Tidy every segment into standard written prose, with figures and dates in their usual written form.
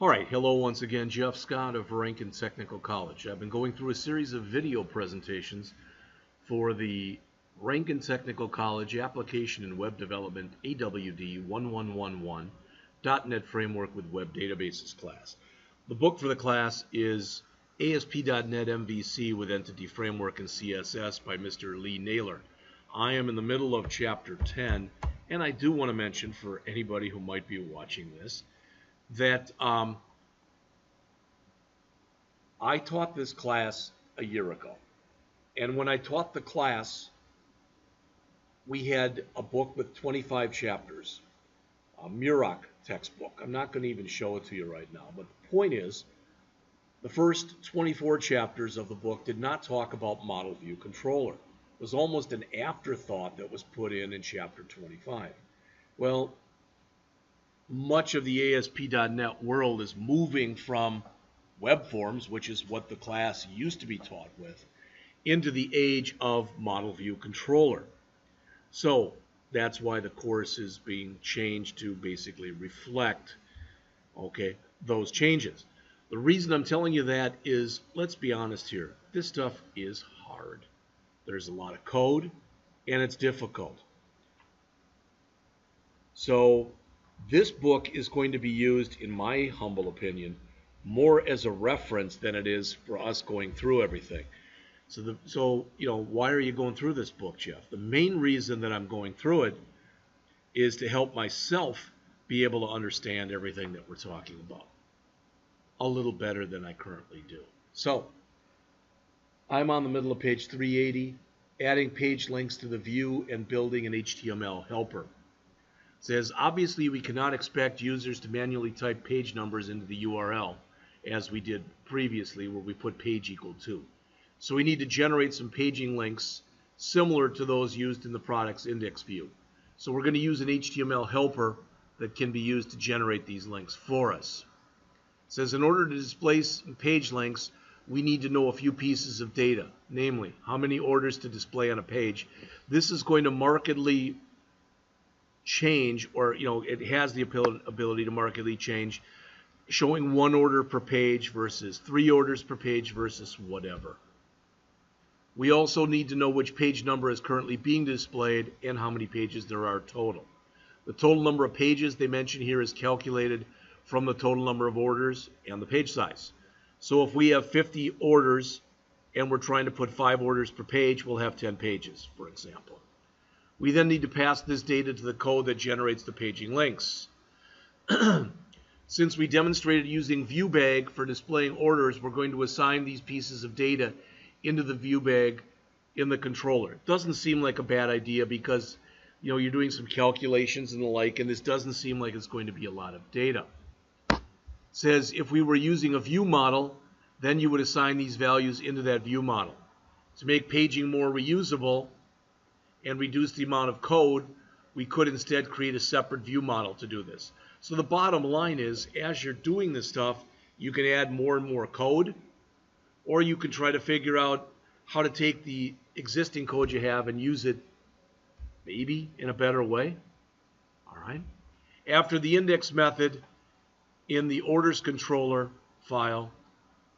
All right, hello once again, Jeff Scott of Rankin Technical College. I've been going through a series of video presentations for the Rankin Technical College Application and Web Development AWD1111 .NET Framework with Web Databases class. The book for the class is ASP.NET MVC with Entity Framework and CSS by Mr. Lee Naylor. I am in the middle of Chapter 10, and I do want to mention for anybody who might be watching this, that I taught this class a year ago. And when I taught the class, we had a book with 25 chapters, a Muroc textbook. I'm not going to even show it to you right now, but the point is, the first 24 chapters of the book did not talk about Model View Controller. It was almost an afterthought that was put in Chapter 25. Well, much of the ASP.NET world is moving from web forms, which is what the class used to be taught with, into the age of Model View Controller. So that's why the course is being changed to basically reflect, those changes. The reason I'm telling you that is, let's be honest here, this stuff is hard. There's a lot of code, and it's difficult. So this book is going to be used, in my humble opinion, more as a reference than it is for us going through everything. So why are you going through this book, Jeff? The main reason that I'm going through it is to help myself be able to understand everything that we're talking about a little better than I currently do. So I'm on the middle of page 380, adding page links to the view and building an HTML helper. It says, obviously we cannot expect users to manually type page numbers into the URL as we did previously where we put page equal to. So we need to generate some paging links similar to those used in the product's index view. So we're going to use an HTML helper that can be used to generate these links for us. It says, in order to display some page links, we need to know a few pieces of data, namely how many orders to display on a page. This is going to markedly change, or it has the ability to markedly change, showing 1 order per page versus 3 orders per page versus whatever. We also need to know which page number is currently being displayed and how many pages there are total. The total number of pages they mention here is calculated from the total number of orders and the page size. So if we have 50 orders and we're trying to put 5 orders per page, we'll have 10 pages, for example. We then need to pass this data to the code that generates the paging links. Since we demonstrated using ViewBag for displaying orders, we're going to assign these pieces of data into the ViewBag in the controller. It doesn't seem like a bad idea because you're doing some calculations and the like, and this doesn't seem like it's going to be a lot of data. It says if we were using a view model, then you would assign these values into that view model. To make paging more reusable and reduce the amount of code, we could instead create a separate view model to do this. So the bottom line is, as you're doing this stuff, you can add more and more code, or you can try to figure out how to take the existing code you have and use it maybe in a better way. All right. After the index method in the orders controller file,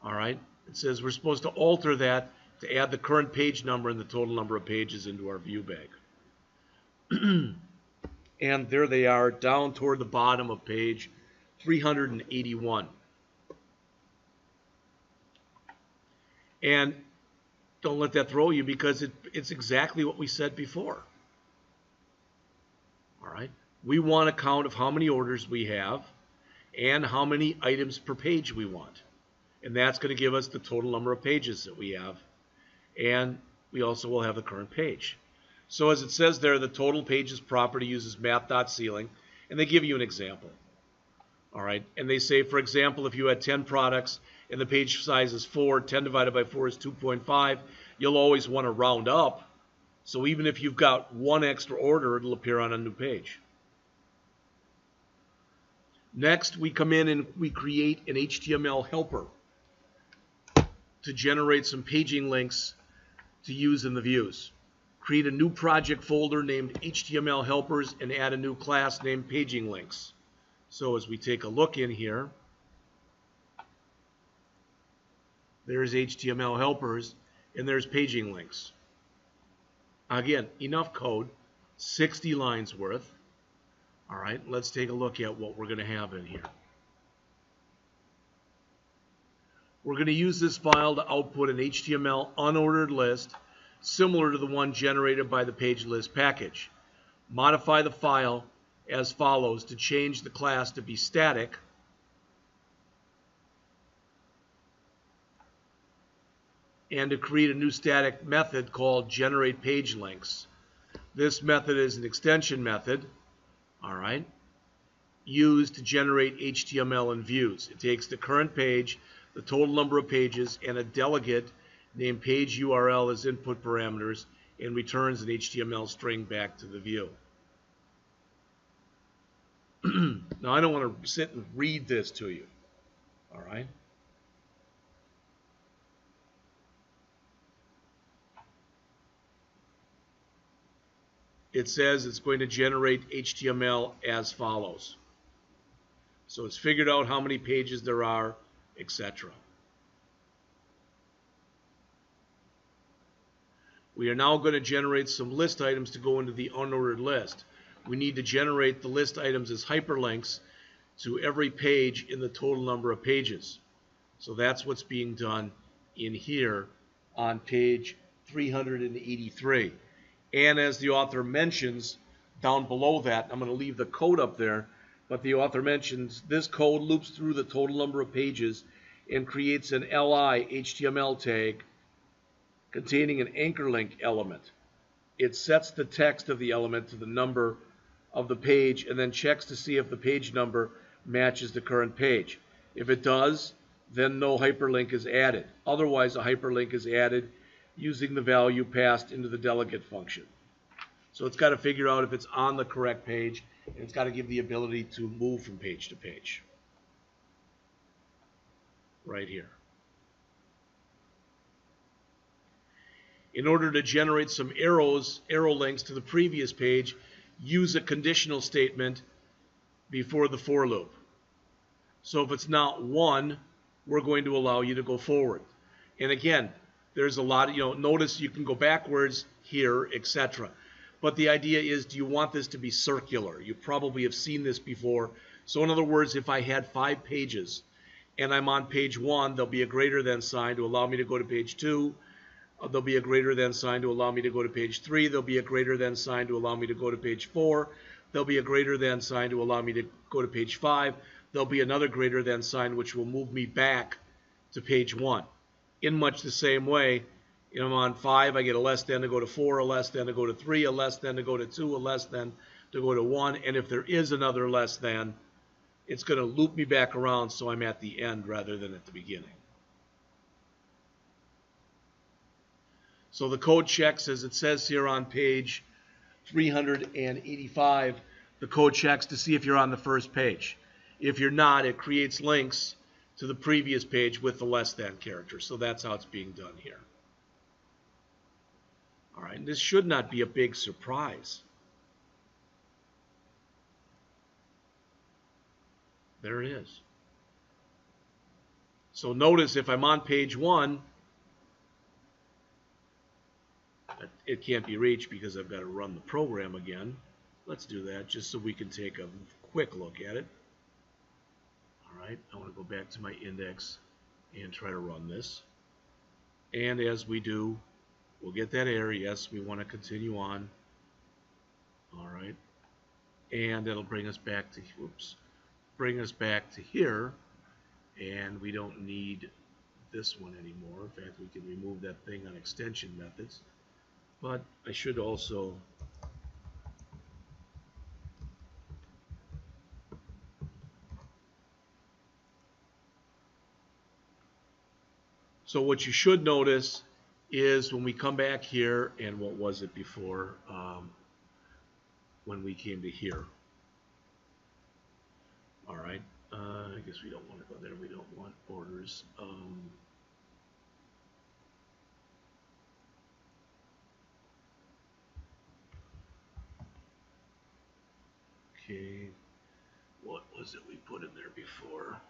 all right, it says we're supposed to alter that to add the current page number and the total number of pages into our ViewBag. And there they are down toward the bottom of page 381. And don't let that throw you because it's exactly what we said before. All right. We want a count of how many orders we have and how many items per page we want. And that's going to give us the total number of pages that we have. And we also will have the current page. So as it says there, the total pages property uses math.ceiling, and they give you an example. All right, and they say, for example, if you had 10 products and the page size is 4, 10 divided by 4 is 2.5, you'll always want to round up. So even if you've got 1 extra order, it'll appear on a new page. Next, we come in and we create an HTML helper to generate some paging links to use in the views. Create a new project folder named HTML helpers and add a new class named paging links. So as we take a look in here, there's HTML helpers, and there's paging links. Again, enough code, 60 lines worth. All right, let's take a look at what we're going to have in here. We're going to use this file to output an HTML unordered list similar to the one generated by the page list package. Modify the file as follows to change the class to be static and to create a new static method called generate page links. This method is an extension method, all right, used to generate HTML and views. It takes the current page, the total number of pages, and a delegate named page URL as input parameters and returns an HTML string back to the view. Now, I don't want to sit and read this to you, all right? It says it's going to generate HTML as follows. So it's figured out how many pages there are, etc. We are now going to generate some list items to go into the unordered list. We need to generate the list items as hyperlinks to every page in the total number of pages. So that's what's being done in here on page 383. And as the author mentions down below that, I'm going to leave the code up there, but the author mentions this code loops through the total number of pages and creates an li HTML tag containing an anchor link element. It sets the text of the element to the number of the page and then checks to see if the page number matches the current page. If it does, then no hyperlink is added. Otherwise, a hyperlink is added using the value passed into the delegate function. So it's got to figure out if it's on the correct page, and it's got to give the ability to move from page to page. Right here. In order to generate some arrow links to the previous page, use a conditional statement before the for loop. So if it's not 1, we're going to allow you to go forward. And again, there's a lot of, notice you can go backwards here, etc. But the idea is, do you want this to be circular? You probably have seen this before. So in other words, if I had 5 pages and I'm on page 1, there'll be a greater than sign to allow me to go to page 2. There'll be a greater than sign to allow me to go to page 3. There'll be a greater than sign to allow me to go to page 4. There'll be a greater than sign to allow me to go to page 5. There'll be another greater than sign which will move me back to page 1. In much the same way, I'm on 5, I get a less than to go to 4, a less than to go to 3, a less than to go to 2, a less than to go to 1. And if there is another less than, it's going to loop me back around so I'm at the end rather than at the beginning. So the code checks, as it says here on page 385, the code checks to see if you're on the first page. If you're not, it creates links to the previous page with the less than character. So that's how it's being done here. All right, and this should not be a big surprise. There it is. So notice if I'm on page 1, it can't be reached because I've got to run the program again. Let's do that just so we can take a quick look at it. All right, I want to go back to my index and try to run this. And as we do, we'll get that error. Yes, we want to continue on. All right, and it'll bring us back to here, and we don't need this one anymore. In fact, we can remove that thing on extension methods. But I should also so what you should notice is when we come back here, and what was it before when we came to here? All right, I guess we don't want to go there. We don't want orders. Okay, what was it we put in there before?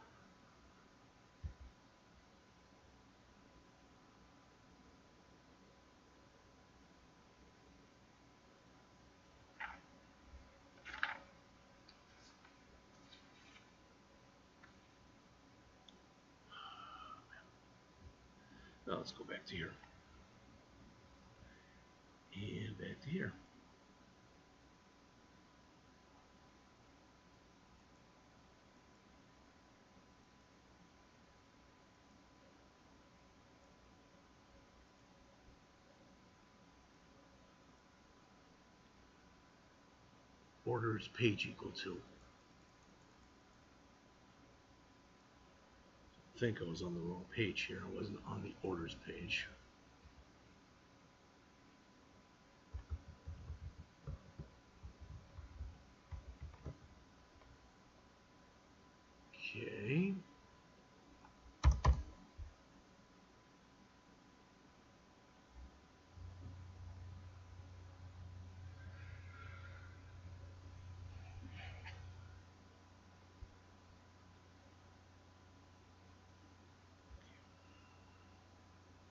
Let's go back to here. And back to here. Orders page equal to. I think I was on the wrong page here. I wasn't on the orders page. Okay.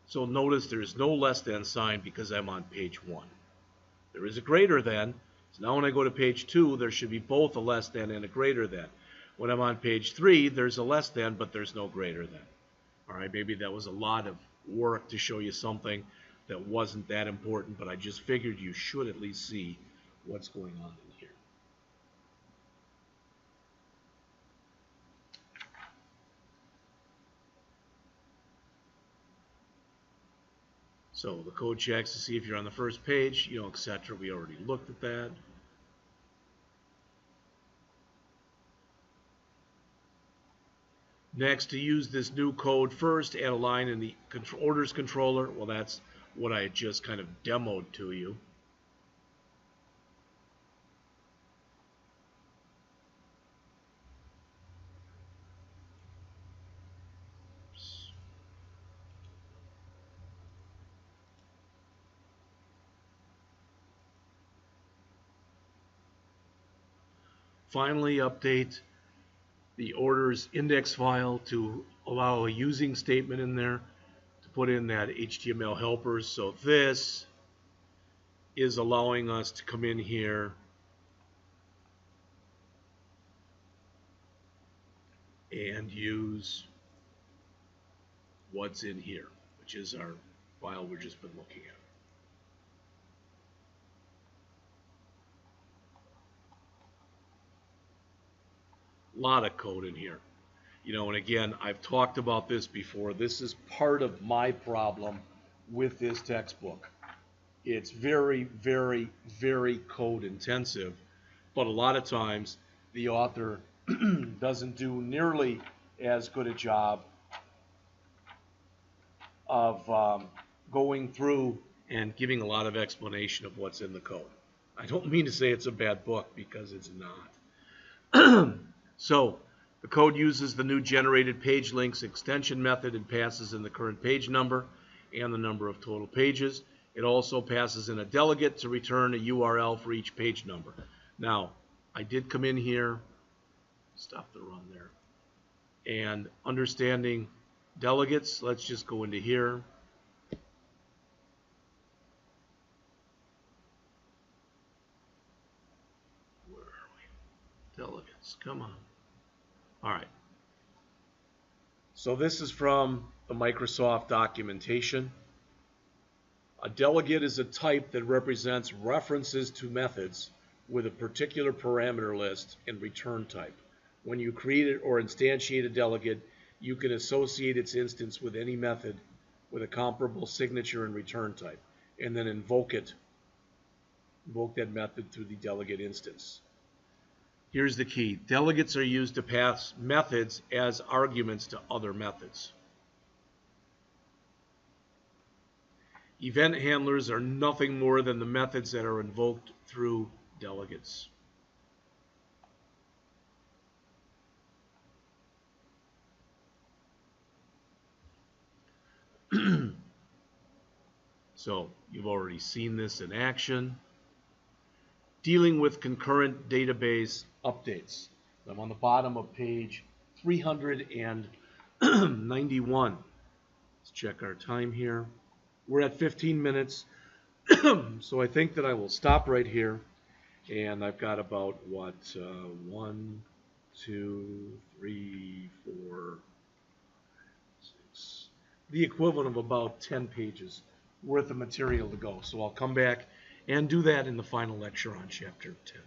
So notice there's no less than sign because I'm on page 1. There is a greater than. So now when I go to page 2, there should be both a less than and a greater than. When I'm on page 3, there's a less than, but there's no greater than. All right, maybe that was a lot of work to show you something that wasn't that important, but I just figured you should at least see what's going on in here. So the code checks to see if you're on the first page, etc. We already looked at that. Next, to use this new code first, add a line in the orders controller. Well, that's what I just kind of demoed to you. Finally, update the orders index file to allow a using statement in there to put in that HTML helpers. So this is allowing us to come in here and use what's in here, which is our file we've just been looking at. A lot of code in here. And again, I've talked about this before. This is part of my problem with this textbook. It's very, very, very code intensive, but a lot of times the author doesn't do nearly as good a job of going through and giving a lot of explanation of what's in the code. I don't mean to say it's a bad book, because it's not. So the code uses the new generated page links extension method and passes in the current page number and the number of total pages. It also passes in a delegate to return a URL for each page number. Now, I did come in here, stop the run there, and understanding delegates, let's just go into here. Where are we? Delegates, come on. All right. So this is from the Microsoft documentation. A delegate is a type that represents references to methods with a particular parameter list and return type. When you create or instantiate a delegate, you can associate its instance with any method with a comparable signature and return type, and then invoke that method through the delegate instance. Here's the key. Delegates are used to pass methods as arguments to other methods. Event handlers are nothing more than the methods that are invoked through delegates. So you've already seen this in action. Dealing with concurrent database updates. I'm on the bottom of page 391. Let's check our time here. We're at 15 minutes, so I think that I will stop right here. And I've got about, 1, 2, 3, 4, 6, the equivalent of about 10 pages worth of material to go. So I'll come back and do that in the final lecture on Chapter 10.